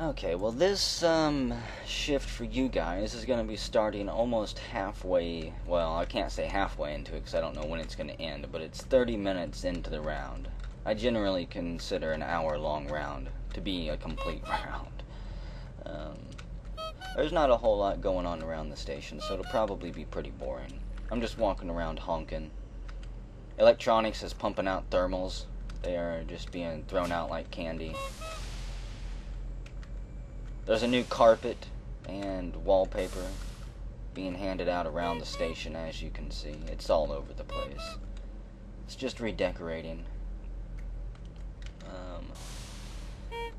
Okay, well this shift for you guys is going to be starting almost halfway, well, I can't say halfway into it because I don't know when it's going to end, but it's 30 minutes into the round. I generally consider an hour-long round to be a complete round. There's not a whole lot going on around the station, so it'll probably be pretty boring. I'm just walking around honking. Electronics is pumping out thermals. They are just being thrown out like candy. There's a new carpet and wallpaper being handed out around the station, as you can see. It's all over the place. It's just redecorating.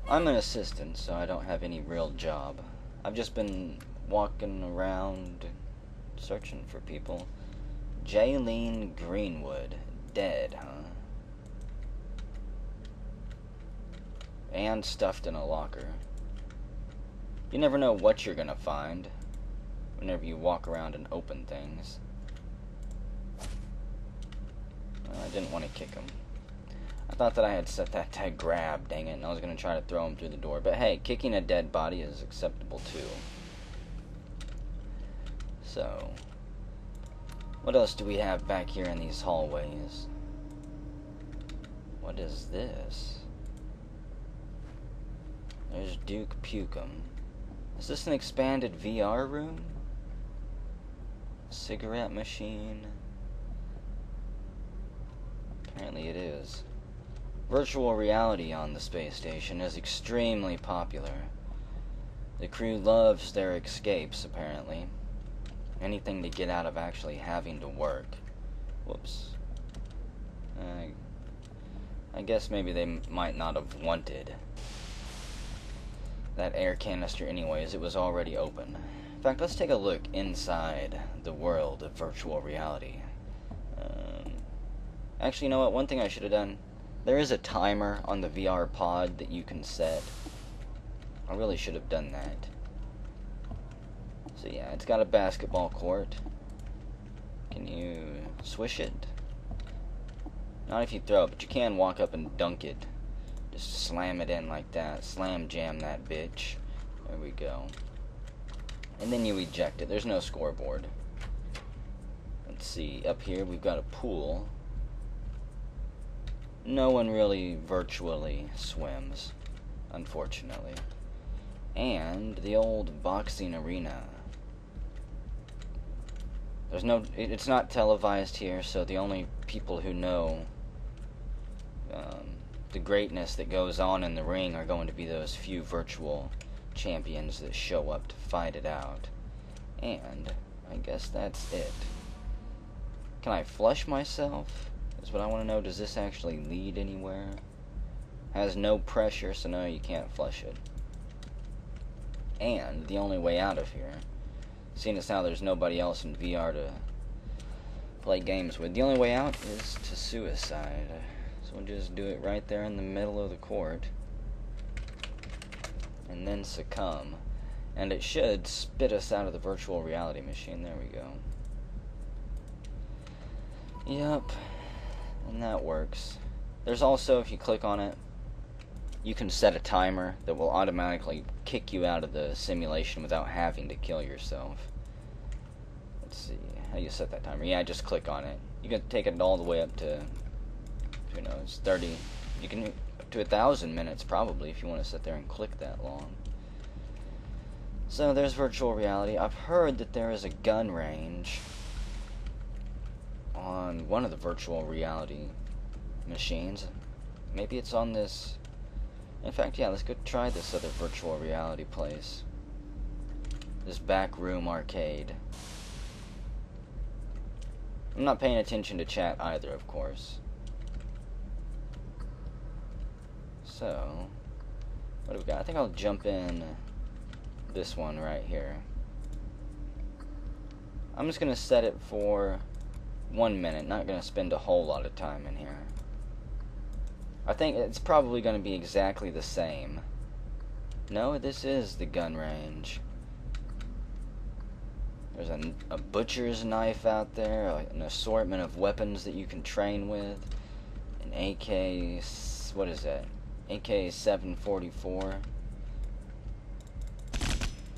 I'm an assistant, so I don't have any real job. I've just been walking around searching for people. Jaylene Greenwood, dead, huh? And stuffed in a locker. You never know what you're gonna find whenever you walk around and open things. I didn't want to kick him. I thought that I had set that to grab, dang it, and I was gonna try to throw him through the door. But hey, kicking a dead body is acceptable too. So, what else do we have back here in these hallways? What is this? There's Duke Pukem. Is this an expanded VR room? Cigarette machine? Apparently it is. Virtual reality on the space station is extremely popular. The crew loves their escapes, apparently. Anything to get out of actually having to work. Whoops. I guess maybe they might not have wanted that air canister anyways. It was already open. In fact, let's take a look inside the world of virtual reality. Actually, you know what? One thing I should have done. There is a timer on the VR pod that you can set. I really should have done that. So yeah, it's got a basketball court. Can you swish it? Not if you throw it, but you can walk up and dunk it. Just slam it in like that. Slam jam that bitch. There we go. And then you eject it. There's no scoreboard. Let's see. Up here we've got a pool. No one really virtually swims, unfortunately. And the old boxing arena. It's not televised here, so the only people who know the greatness that goes on in the ring are going to be those few virtual champions that show up to fight it out. And I guess that's it. Can I flush myself? Is what I want to know. Does this actually lead anywhere? Has no pressure, so no, you can't flush it. And the only way out of here, seeing as how there's nobody else in VR to play games with, the only way out is to suicide. So we'll just do it right there in the middle of the court. And then succumb. And it should spit us out of the virtual reality machine. There we go. Yep. And that works. There's also, if you click on it, you can set a timer that will automatically kick you out of the simulation without having to kill yourself. Let's see, how do you set that timer? Yeah, just click on it. You can take it all the way up to, who knows, 30. You can up to 1,000 minutes probably if you want to sit there and click that long. So there's virtual reality. I've heard that there is a gun range on one of the virtual reality machines. Maybe it's on this. In fact, yeah, let's go try this other virtual reality place. This back room arcade. I'm not paying attention to chat either, of course. So, what do we got? I think I'll jump in this one right here. I'm just gonna set it for 1 minute, not going to spend a whole lot of time in here. I think it's probably going to be exactly the same. No, this is the gun range. There's a butcher's knife out there, an assortment of weapons that you can train with. An AK, what is that? AK-744.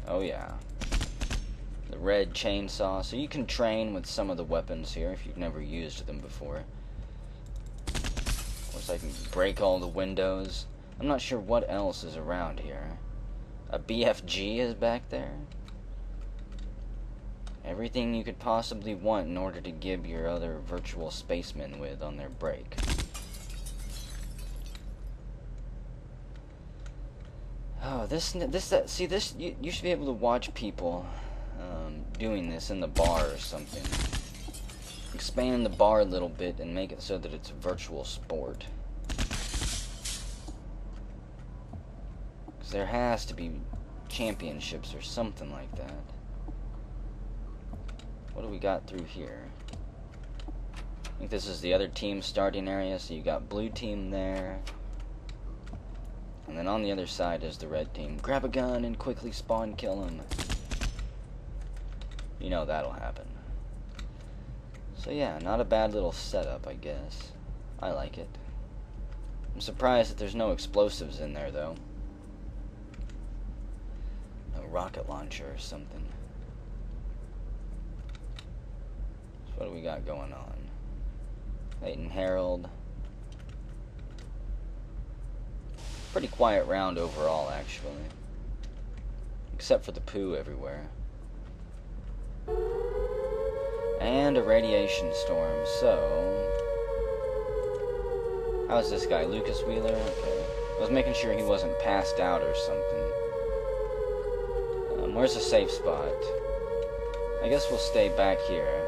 Oh yeah. The red chainsaw. So you can train with some of the weapons here if you've never used them before. Of course, I can break all the windows. I'm not sure what else is around here. A BFG is back there. Everything you could possibly want in order to give your other virtual spacemen with on their break. Oh, you should be able to watch people doing this in the bar or something. Expand the bar a little bit and make it so that it's a virtual sport. Because there has to be championships or something like that. What do we got through here? I think this is the other team starting area, so you got blue team there. And then on the other side is the red team. Grab a gun and quickly spawn kill him. You know that'll happen. So yeah, not a bad little setup, I guess. I like it. I'm surprised that there's no explosives in there, though. A rocket launcher or something. So what do we got going on? Leighton Herald. Pretty quiet round overall, actually. Except for the poo everywhere. And a radiation storm, so... How's this guy? Lucas Wheeler? Okay. I was making sure he wasn't passed out or something. Where's the safe spot? I guess we'll stay back here.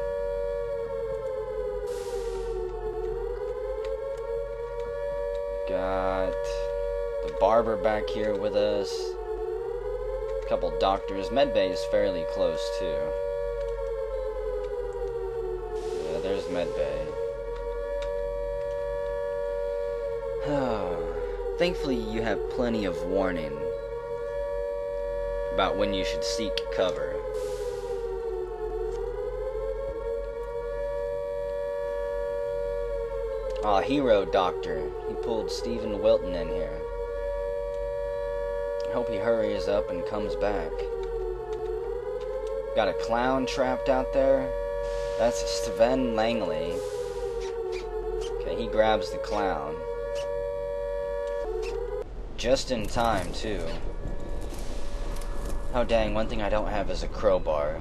Got the barber back here with us. A couple doctors. Medbay is fairly close, too. Yeah, there's Medbay. Thankfully, you have plenty of warning about when you should seek cover. Aw, hero doctor. He pulled Stephen Wilton in here. I hope he hurries up and comes back. Got a clown trapped out there. That's Sven Langley. Okay, he grabs the clown. Just in time, too. Oh dang, one thing I don't have is a crowbar.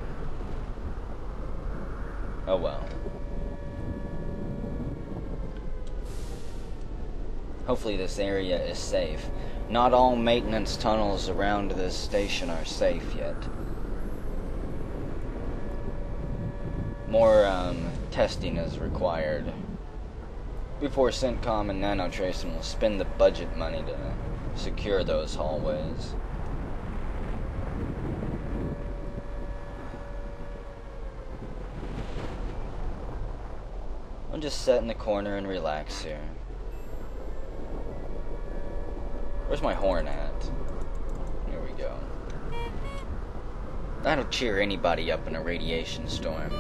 Oh well. Hopefully this area is safe. Not all maintenance tunnels around this station are safe yet. More testing is required before CENTCOM and Nanotracing will spend the budget money to secure those hallways. I'll just sit in the corner and relax here. Where's my horn at? Here we go. That'll cheer anybody up in a radiation storm.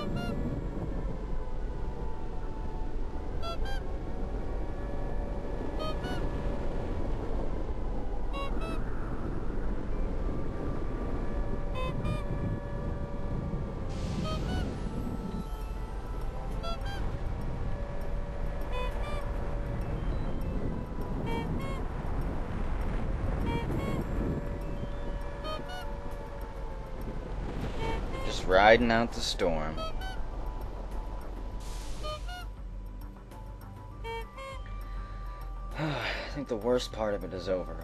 Riding out the storm. I think the worst part of it is over.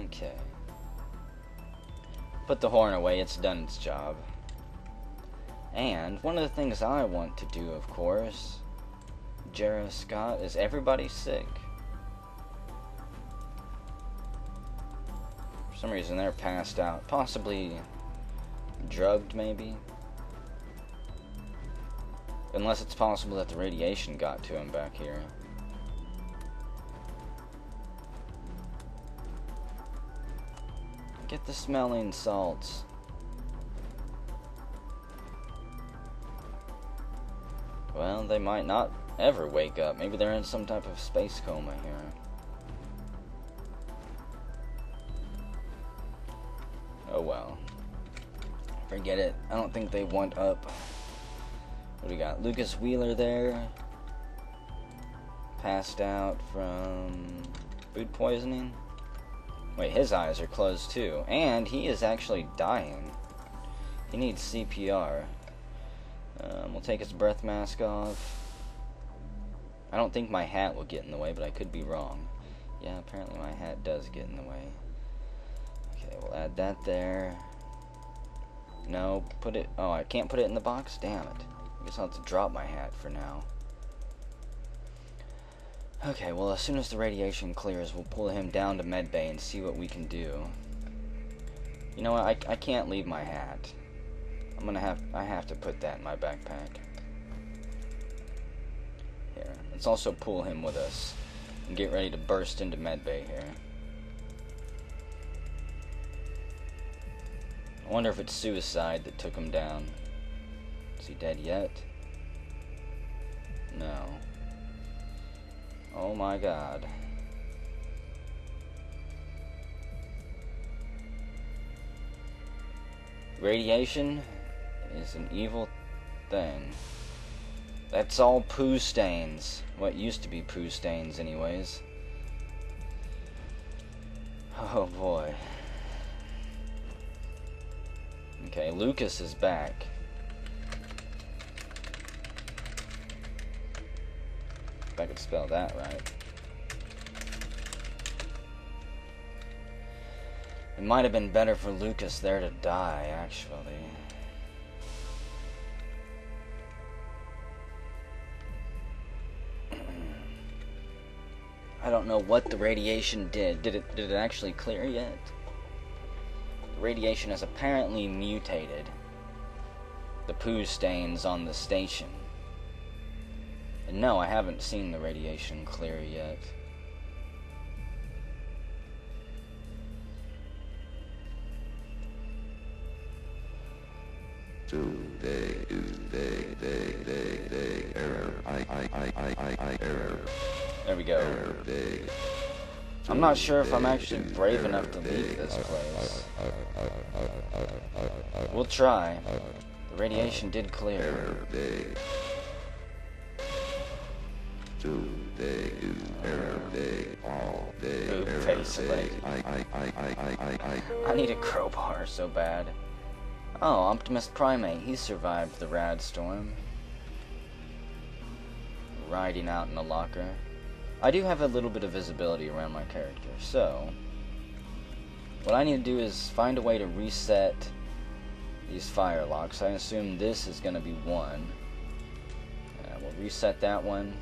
Okay. Put the horn away, it's done its job. And one of the things I want to do, of course, Jarrah Scott, is everybody sick? For some reason they're passed out. Possibly drugged, maybe? Unless it's possible that the radiation got to him back here. Get the smelling salts. Well, they might not ever wake up. Maybe they're in some type of space coma here. Oh well. Forget it. I don't think they want up. What do we got? Lucas Wheeler there. Passed out from food poisoning. Wait, his eyes are closed too. And he is actually dying. He needs CPR. We'll take his breath mask off. I don't think my hat will get in the way, but I could be wrong. Yeah, apparently my hat does get in the way. Okay, we'll add that there. No, put it... Oh, I can't put it in the box? Damn it. I guess I'll have to drop my hat for now. Okay, well, as soon as the radiation clears, we'll pull him down to medbay and see what we can do. You know what? I can't leave my hat. I have to put that in my backpack. Here, let's also pull him with us and get ready to burst into medbay here. I wonder if it's suicide that took him down. Is he dead yet? No. Oh my god. Radiation is an evil thing. That's all poo stains. What used to be poo stains anyways. Oh boy. Okay, Lucas is back. If I could spell that right. It might have been better for Lucas there to die, actually. I don't know what the radiation did. Did it actually clear yet? The radiation has apparently mutated the poo stains on the station. And no, I haven't seen the radiation clear yet. There we go. I'm not sure if I'm actually brave enough to leave this place. We'll try. The radiation did clear. Basically. I need a crowbar so bad. Oh, Optimus Primate, he survived the rad storm. Riding out in a locker. I do have a little bit of visibility around my character, so what I need to do is find a way to reset these fire locks. I assume this is going to be one. We'll reset that one.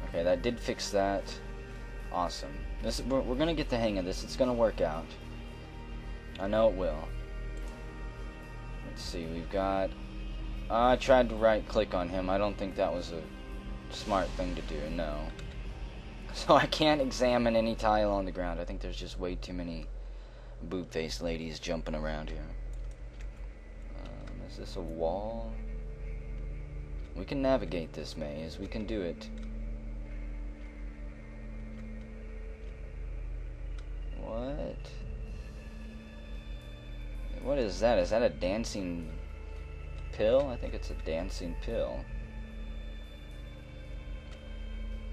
Okay, that did fix that. Awesome. We're going to get the hang of this. It's going to work out. I know it will. Let's see, we've got... I tried to right-click on him. I don't think that was a smart thing to do, no. So I can't examine any tile on the ground. I think there's just way too many boob-faced ladies jumping around here. Is this a wall? We can navigate this maze. We can do it. What? What is that? Is that a dancing pill? I think it's a dancing pill.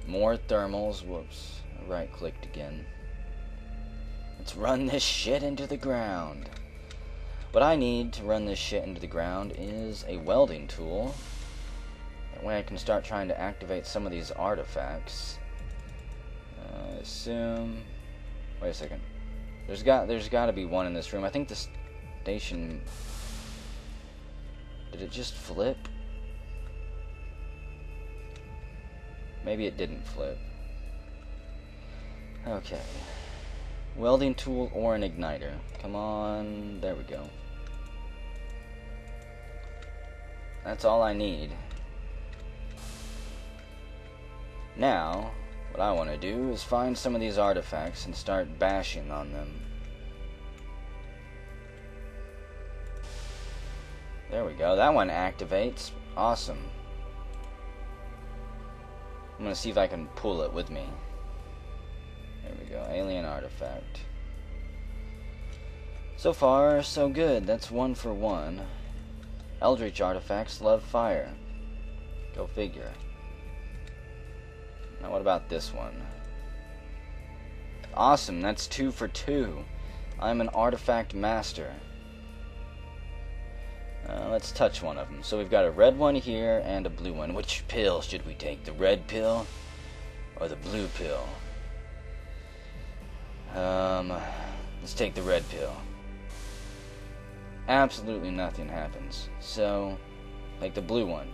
More thermals. Whoops. I right-clicked again. Let's run this shit into the ground. What I need to run this shit into the ground is a welding tool. That way I can start trying to activate some of these artifacts. I assume... Wait a second. There's got to be one in this room. I think the station... Did it just flip? Maybe it didn't flip. Okay. Welding tool or an igniter. Come on. There we go. That's all I need. Now, what I want to do is find some of these artifacts and start bashing on them. There we go. That one activates. Awesome. I'm gonna see if I can pull it with me. There we go. Alien artifact. So far, so good. That's 1 for 1. Eldritch artifacts love fire. Go figure. Now what about this one? Awesome. That's 2 for 2. I'm an artifact master. Let's touch one of them. So we've got a red one here and a blue one. Which pill should we take? The red pill or the blue pill? Let's take the red pill. Absolutely nothing happens. So, like the blue one.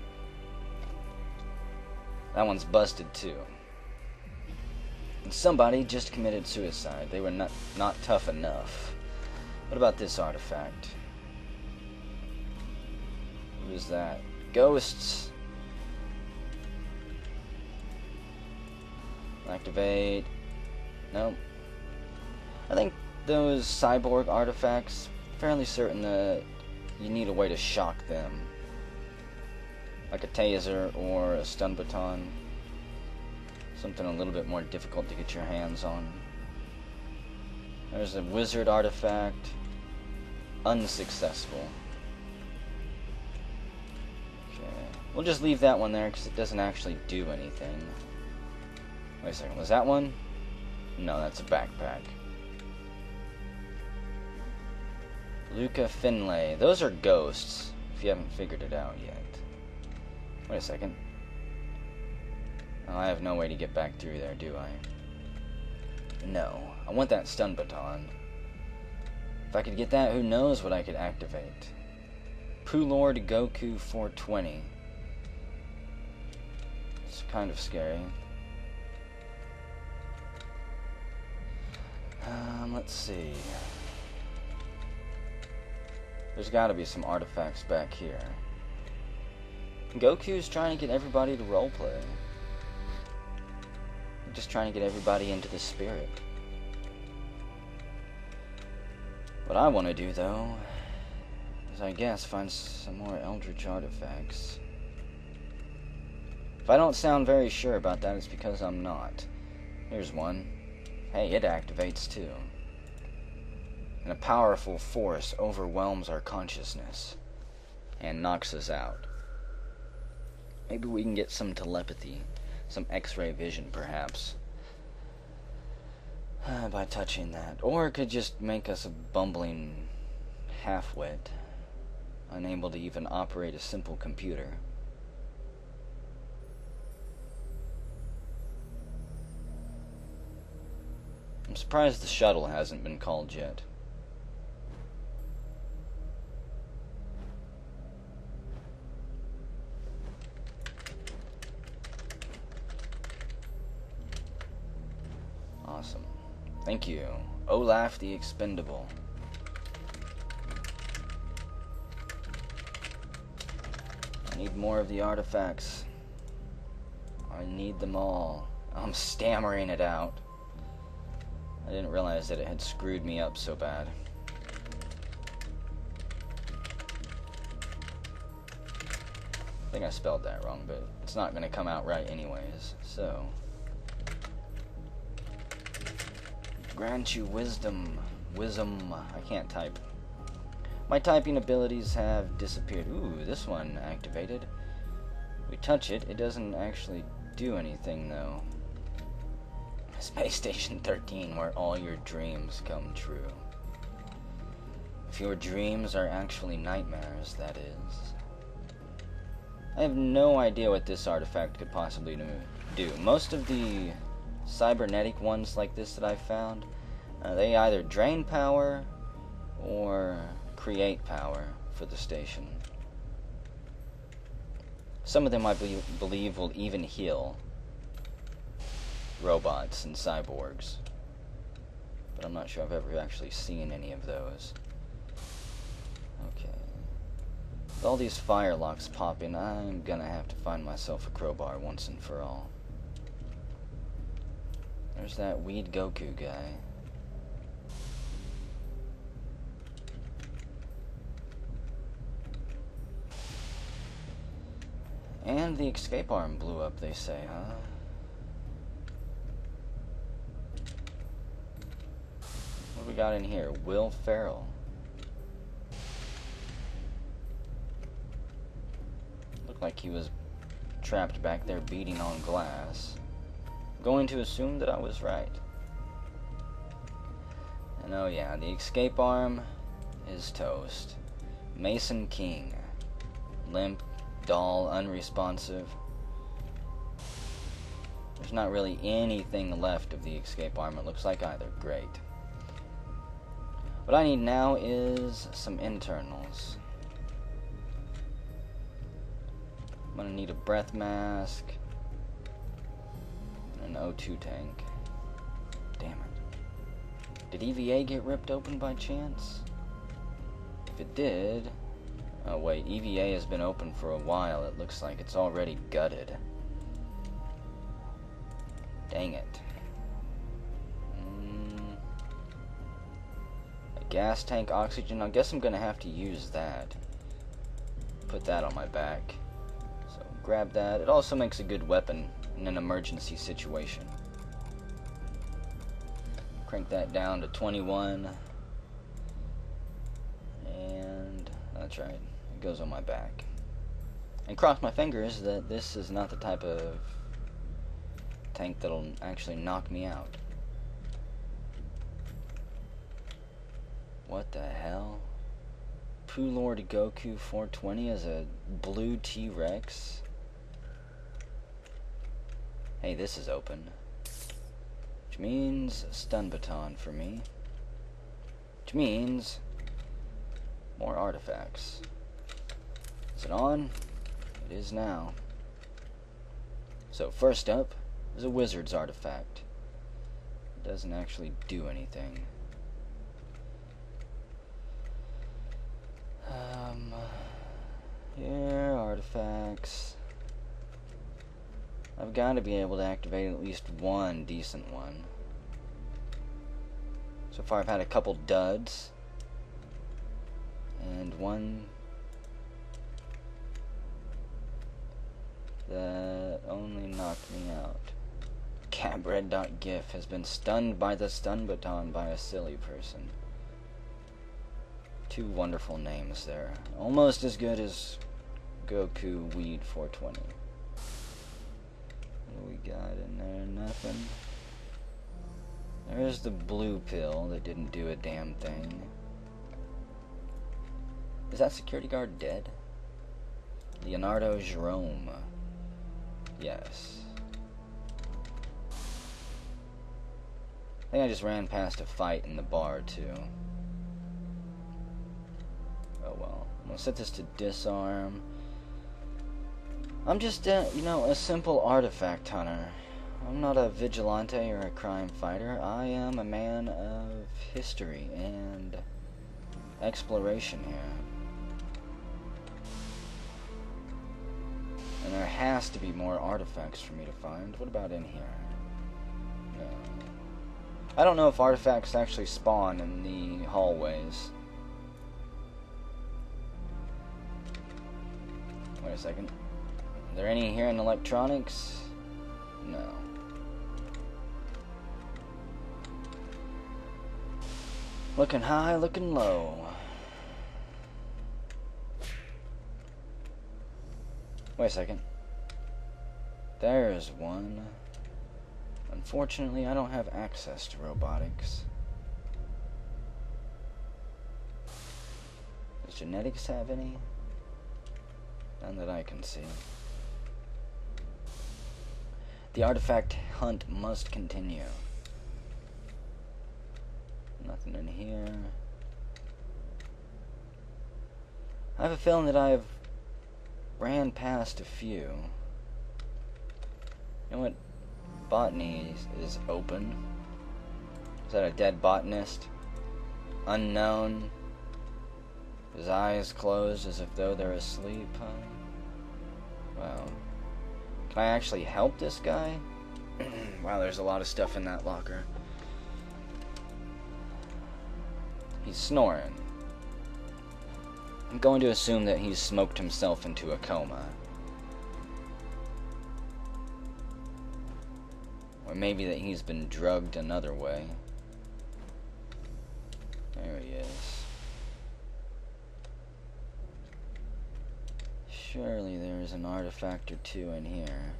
That one's busted too. And somebody just committed suicide. They were not tough enough. What about this artifact? Who is that? Ghosts. Activate. Nope. I think those cyborg artifacts, fairly certain that you need a way to shock them. Like a taser or a stun baton. Something a little bit more difficult to get your hands on. There's a wizard artifact. Unsuccessful. We'll just leave that one there because it doesn't actually do anything. Wait a second, was that one? No, that's a backpack. Luca Finlay. Those are ghosts, if you haven't figured it out yet. Wait a second. Oh, I have no way to get back through there, do I? No. I want that stun baton. If I could get that, who knows what I could activate. Pooh Lord Goku 420. It's kind of scary. Let's see. There's got to be some artifacts back here. Goku's trying to get everybody to roleplay. Just trying to get everybody into the spirit. What I want to do, though, is I guess find some more Eldritch artifacts. If I don't sound very sure about that, it's because I'm not. Here's one. Hey, it activates too. And a powerful force overwhelms our consciousness and knocks us out. Maybe we can get some telepathy, some X-ray vision perhaps, by touching that. Or it could just make us a bumbling half-wit, unable to even operate a simple computer. I'm surprised the shuttle hasn't been called yet. Awesome. Thank you. Olaf the Expendable. I need more of the artifacts. I need them all. I'm stammering it out. I didn't realize that it had screwed me up so bad. I think I spelled that wrong, but it's not going to come out right anyways, so... Grant you wisdom. Wisdom. I can't type. My typing abilities have disappeared. Ooh, this one activated. We touch it, it doesn't actually do anything, though. Space Station 13, where all your dreams come true. If your dreams are actually nightmares, that is. I have no idea what this artifact could possibly do. Most of the cybernetic ones like this that I've found, they either drain power or create power for the station. Some of them I believe will even heal robots and cyborgs, but I'm not sure I've ever actually seen any of those. Okay. With all these fire locks popping, I'm gonna have to find myself a crowbar once and for all. There's that weed Goku guy. And the escape arm blew up, they say, huh? What do we got in here? Will Ferrell. Looked like he was trapped back there beating on glass. I'm going to assume that I was right. And oh yeah, the escape arm is toast. Mason King. Limp, dull, unresponsive. There's not really anything left of the escape arm, it looks like, either. Great. What I need now is some internals. I'm gonna need a breath mask and an O2 tank. Damn it. Did EVA get ripped open by chance? If it did... Oh wait, EVA has been open for a while. It looks like it's already gutted. Dang it. A gas tank, oxygen. I guess I'm gonna have to use that. Put that on my back. So grab that. It also makes a good weapon in an emergency situation. Crank that down to 21. And that's right. It goes on my back. And cross my fingers that this is not the type of tank that'll actually knock me out. What the hell? Pooh Lord Goku 420 as a blue T-Rex? Hey, this is open. Which means stun baton for me. Which means more artifacts. Is it on? It is now. So first up is a wizard's artifact. It doesn't actually do anything. Here, artifacts. I've got to be able to activate at least one decent one. So far I've had a couple duds. And one that only knocked me out. Cabred.gif has been stunned by the stun baton by a silly person. Two wonderful names there. Almost as good as Goku Weed 420. What do we got in there? Nothing. There's the blue pill that didn't do a damn thing. Is that security guard dead? Leonardo Jerome. Yes. I think I just ran past a fight in the bar, too. Oh well. I'm gonna set this to disarm. I'm just, you know, a simple artifact hunter. I'm not a vigilante or a crime fighter. I am a man of history and exploration here. And there has to be more artifacts for me to find. What about in here? No. I don't know if artifacts actually spawn in the hallways. Wait a second. Are there any here in electronics? No. Looking high, looking low. Wait a second. There's one. Unfortunately, I don't have access to robotics. Does genetics have any? None that I can see. The artifact hunt must continue. Nothing in here. I have a feeling that I've ran past a few. You know what? Botany is open. Is that a dead botanist? Unknown. His eyes closed as if though they're asleep. Wow. Can I actually help this guy? Wow, there's a lot of stuff in that locker. He's snoring. I'm going to assume that he's smoked himself into a coma. maybe that he's been drugged another way. There he is. Surely there's an artifact or two in here.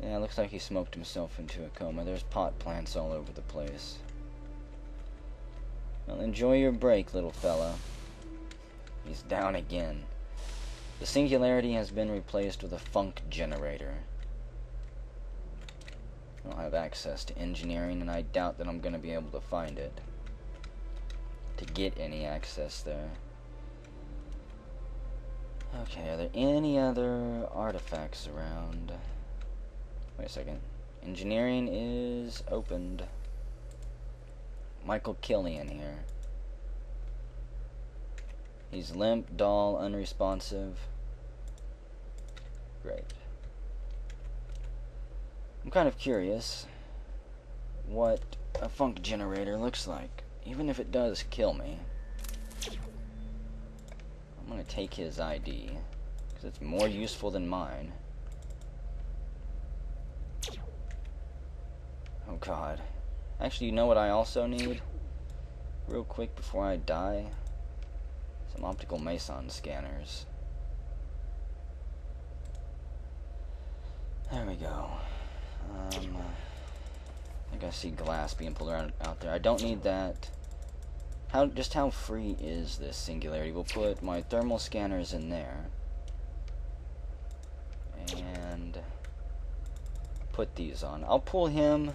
Yeah, it looks like he smoked himself into a coma. There's pot plants all over the place. Well, enjoy your break, little fella. He's down again. The singularity has been replaced with a funk generator. I don't have access to engineering, and I doubt that I'm going to be able to find it. To get any access there. Okay, are there any other artifacts around? Wait a second. Engineering is opened. Michael Killian here. He's limp, dull, unresponsive. Great. I'm kind of curious what a funk generator looks like. Even if it does kill me, I'm going to take his ID, because it's more useful than mine. Oh god. Actually, you know what I also need? Real quick before I die? Some optical meson scanners. There we go. I think I see glass being pulled around out there. I don't need that. Just how free is this singularity? We'll put my thermal scanners in there. And put these on. I'll pull him.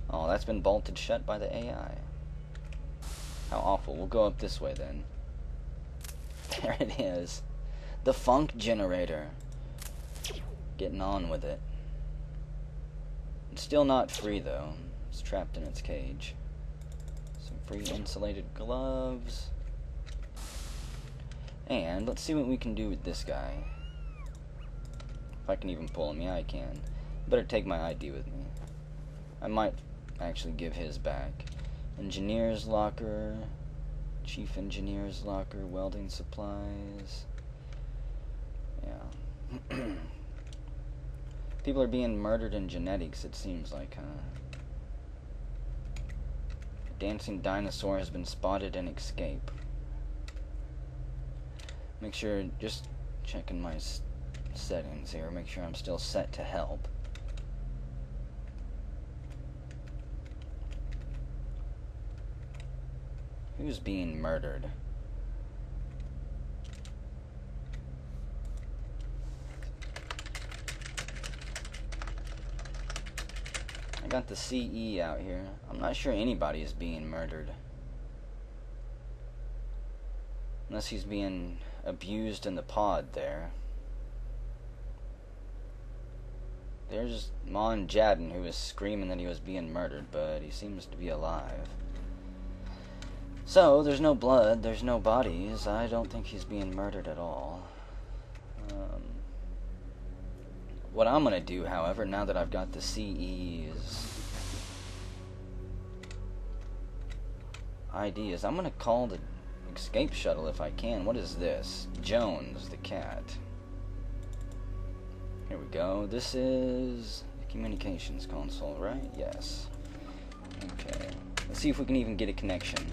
Oh, that's been bolted shut by the AI. How awful. We'll go up this way then. There it is. The funk generator. Getting on with it. It's still not free though. It's trapped in its cage. Some free insulated gloves. And let's see what we can do with this guy. If I can even pull him. Yeah, I can. Better take my ID with me. I might actually give his back. Engineer's locker. Chief engineer's locker. Welding supplies. Yeah. People are being murdered in genetics, it seems like, huh? A dancing dinosaur has been spotted in escape. Make sure, just checking my settings here, make sure I'm still set to help. Who's being murdered? I got the CE out here. I'm not sure anybody is being murdered. Unless he's being abused in the pod there. There's Mon Jadden, who was screaming that he was being murdered, but he seems to be alive. So, there's no blood, there's no bodies. I don't think he's being murdered at all. What I'm going to do, however, now that I've got the CE's ID, is I'm going to call the escape shuttle if I can. What is this? Jones, the cat. Here we go. This is the communications console, right? Yes. Okay. Let's see if we can even get a connection.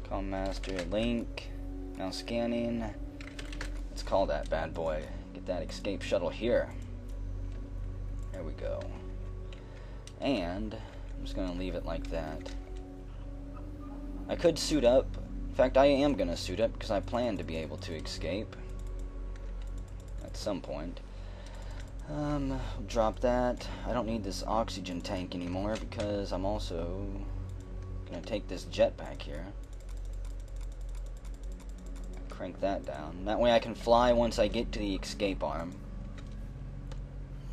Comm master, link. Now scanning. Let's call that bad boy. Get that escape shuttle here. There we go. And I'm just going to leave it like that. I could suit up. In fact, I am going to suit up because I plan to be able to escape at some point. Drop that. I don't need this oxygen tank anymore because I'm also going to take this jetpack here. Crank that down. That way I can fly once I get to the escape arm.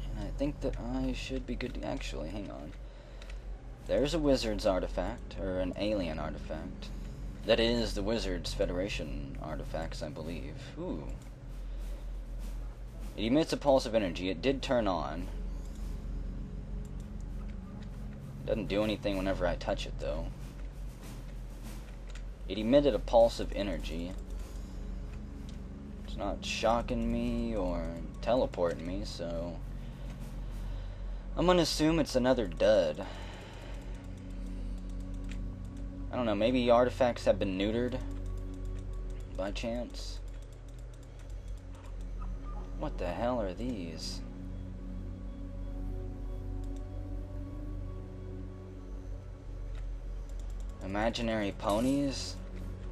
And I think that I should be good to actually, hang on. There's a Wizards artifact, or an alien artifact. That is the Wizards Federation artifacts, I believe. Ooh. It emits a pulse of energy. It did turn on. It doesn't do anything whenever I touch it, though. It emitted a pulse of energy. It's not shocking me or teleporting me, so I'm gonna assume it's another dud. I don't know, maybe artifacts have been neutered by chance. What the hell are these? Imaginary ponies?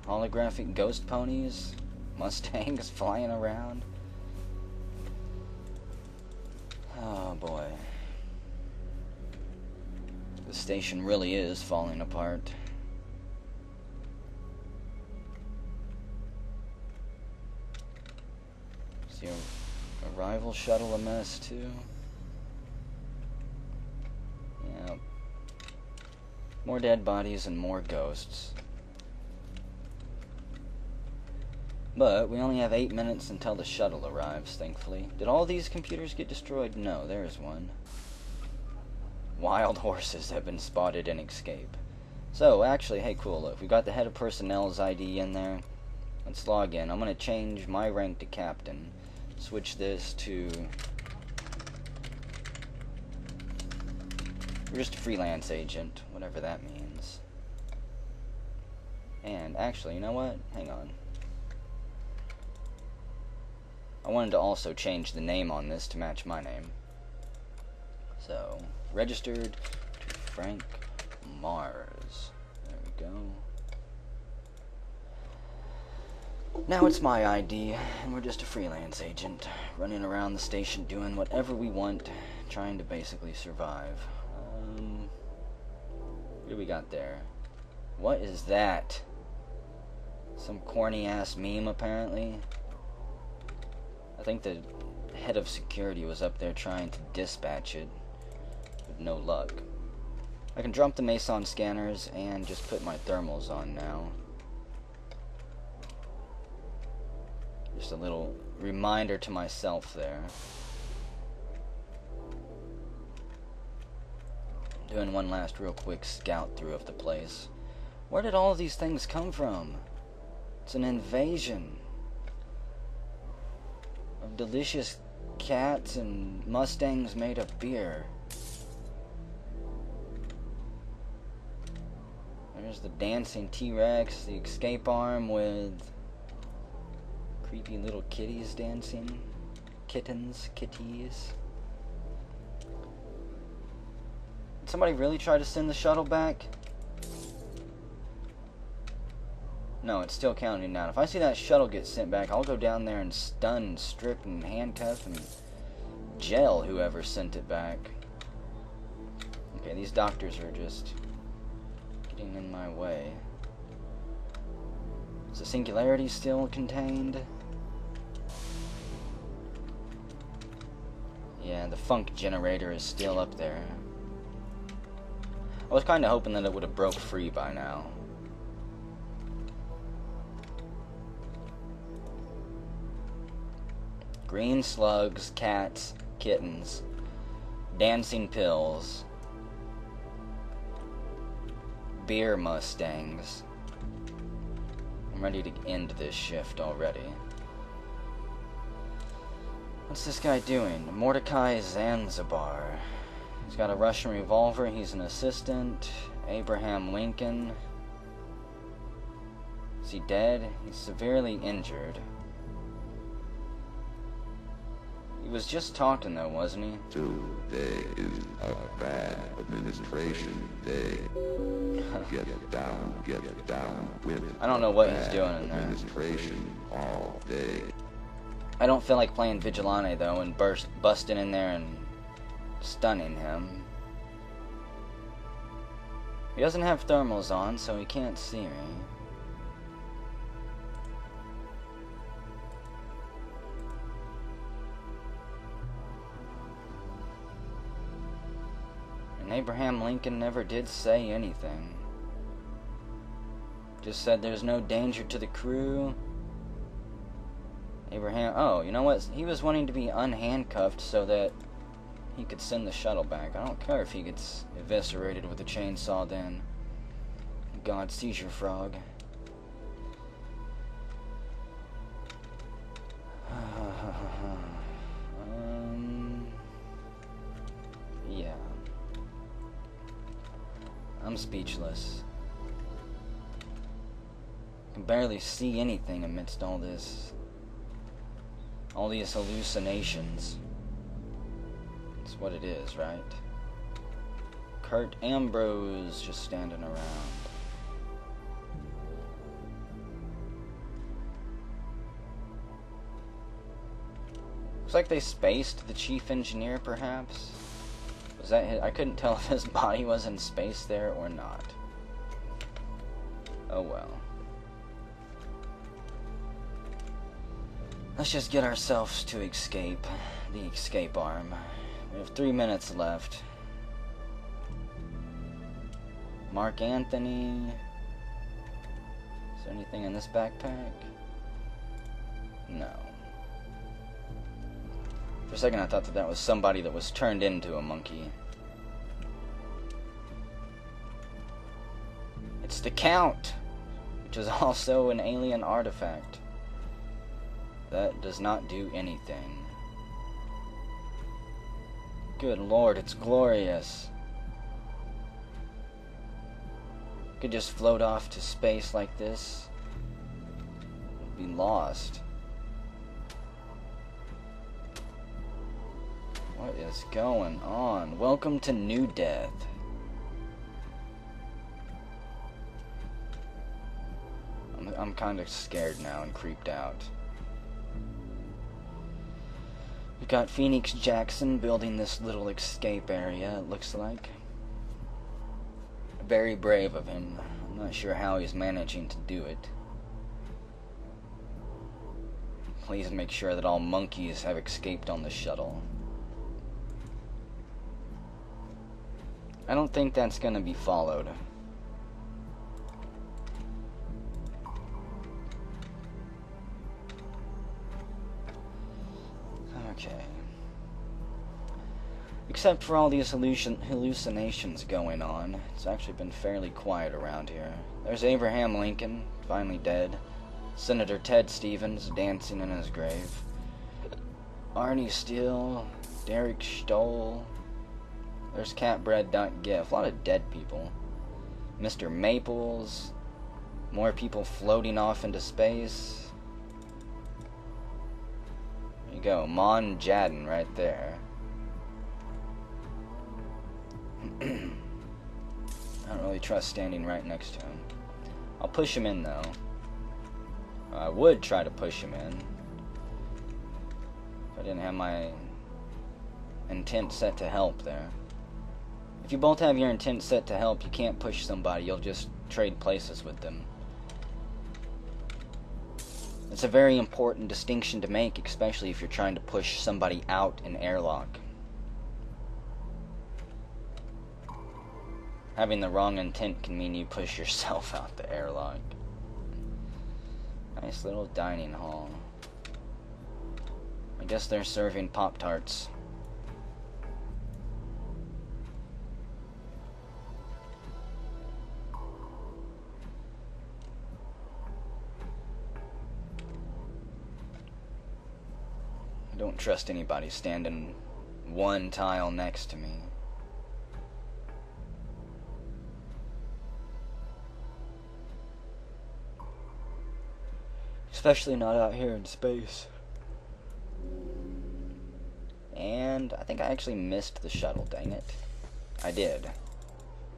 Holographic ghost ponies? Mustangs flying around? Oh boy. The station really is falling apart. Is your arrival shuttle a mess too? Yeah. More dead bodies and more ghosts. But we only have 8 minutes until the shuttle arrives, thankfully. Did all these computers get destroyed? No, there's one. Wild horses have been spotted in escape. So, actually, hey, cool, look, we got the head of personnel's ID in there. Let's log in. I'm going to change my rank to captain. Switch this to... We're just a freelance agent, whatever that means. And, actually, you know what? Hang on. I wanted to also change the name on this to match my name. So, registered to Frank Mars. There we go. Now it's my ID, and we're just a freelance agent, running around the station doing whatever we want, trying to basically survive. What do we got there? What is that? Some corny-ass meme, apparently. I think the head of security was up there trying to dispatch it, with no luck. I can drop the Mason scanners and just put my thermals on now. Just a little reminder to myself there. Doing one last real quick scout through of the place. Where did all of these things come from? It's an invasion of delicious cats and Mustangs made of beer. There's the dancing T-Rex, the escape arm with creepy little kitties dancing. Kittens, kitties. Did somebody really try to send the shuttle back? No, it's still counting down. If I see that shuttle get sent back, I'll go down there and stun, strip, and handcuff, and jail whoever sent it back. Okay, these doctors are just getting in my way. Is the singularity still contained? Yeah, the funk generator is still up there. I was kind of hoping that it would have broke free by now. Green slugs, cats, kittens, dancing pills, beer Mustangs. I'm ready to end this shift already. What's this guy doing? Mordecai Zanzibar. He's got a Russian revolver. He's an assistant. Abraham Lincoln. Is he dead? He's severely injured. He was just talking though, wasn't he? Today is a bad administration day. Get down with I don't know what he's doing in there. Administration all day. I don't feel like playing Vigilante though and busting in there and stunning him. He doesn't have thermals on, so he can't see me. And Abraham Lincoln never did say anything. Just said there's no danger to the crew. Abraham, oh, you know what? He was wanting to be unhandcuffed so that he could send the shuttle back. I don't care if he gets eviscerated with a chainsaw then. God, seizure frog. I'm speechless. I can barely see anything amidst all this. All these hallucinations. That's what it is, right? Kurt Ambrose just standing around. Looks like they spaced the chief engineer, perhaps? Was that his? I couldn't tell if his body was in space there or not. Oh well. Let's just get ourselves to escape. The escape arm. We have 3 minutes left. Mark Anthony. Is there anything in this backpack? No. For a second I thought that was somebody that was turned into a monkey. It's the Count, which is also an alien artifact. That does not do anything. Good Lord, it's glorious. Could just float off to space like this. Be lost. What is going on? Welcome to New Death. I'm kind of scared now and creeped out. We've got Phoenix Jackson building this little escape area, it looks like. Very brave of him. I'm not sure how he's managing to do it. Please make sure that all monkeys have escaped on the shuttle. I don't think that's gonna be followed. Okay. Except for all these hallucinations going on, it's actually been fairly quiet around here. There's Abraham Lincoln, finally dead. Senator Ted Stevens dancing in his grave. Arnie Steele, Derek Stoll. There's catbread.gif. A lot of dead people. Mr. Maples. More people floating off into space. There you go. Mon Jadden right there. I don't really trust standing right next to him. I'll push him in though. I would try to push him in if I didn't have my intent set to help there. If you both have your intent set to help, you can't push somebody, you'll just trade places with them. It's a very important distinction to make, especially if you're trying to push somebody out an airlock. Having the wrong intent can mean you push yourself out the airlock. Nice little dining hall. I guess they're serving Pop-Tarts. I don't trust anybody standing one tile next to me. Especially not out here in space. And I think I actually missed the shuttle, dang it. I did.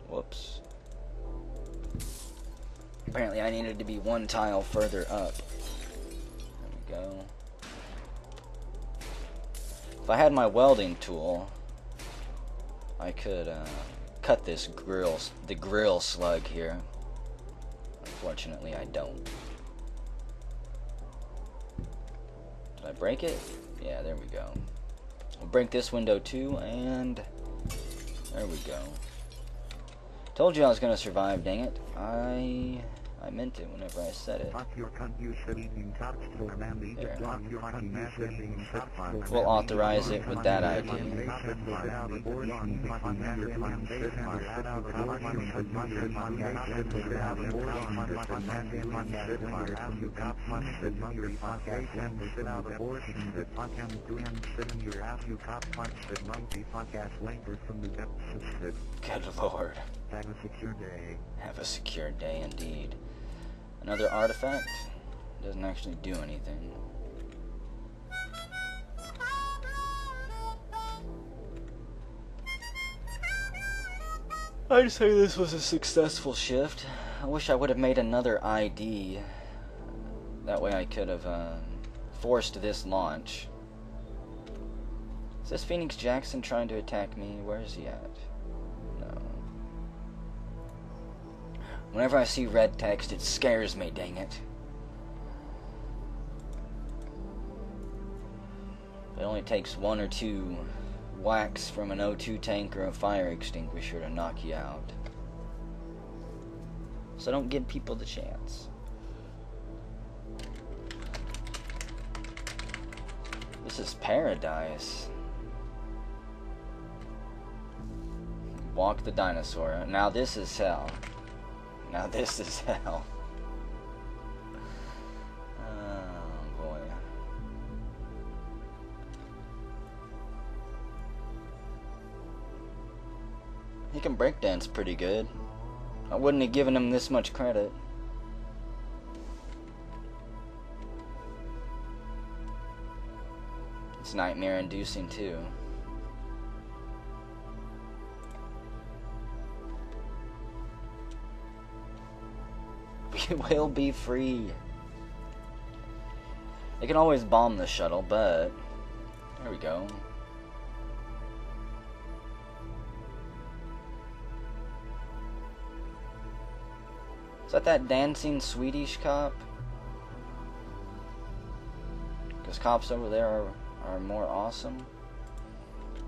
Whoops. Apparently I needed to be one tile further up. There we go. If I had my welding tool, I could cut this the grill slug here. Unfortunately I don't. Did I break it? Yeah, there we go. We'll break this window too, and there we go. Told you I was gonna survive, dang it. I meant it whenever I said it. There. We'll authorize it with that idea. Good Lord. Have a secure day. Have a secure day indeed. Another artifact. Doesn't actually do anything. I'd say this was a successful shift. I wish I would have made another ID. That way I could have forced this launch. Is this Phoenix Jackson trying to attack me? Where is he at? No. Whenever I see red text, it scares me, dang it. It only takes 1 or 2 whacks from an O2 tank or a fire extinguisher to knock you out. So don't give people the chance. This is paradise. Walk the dinosaur. Now this is hell. Now this is hell. Oh boy. He can breakdance pretty good. I wouldn't have given him this much credit. It's nightmare inducing too. We will be free. They can always bomb the shuttle, but there we go. Is that dancing Swedish cop? Because cops over there are more awesome.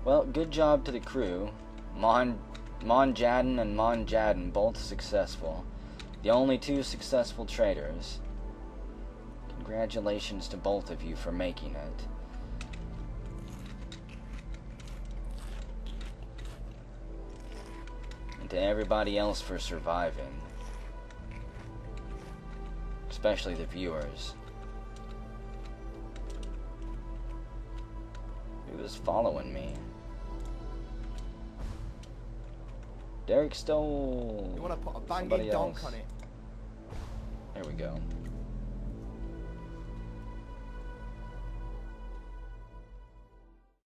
Well, good job to the crew. Monjaden and Monjaden both successful. The only 2 successful traders. Congratulations to both of you for making it. And to everybody else for surviving. Especially the viewers. Who was following me? Derek stole You want to put a banging somebody donk else. on it? There we go.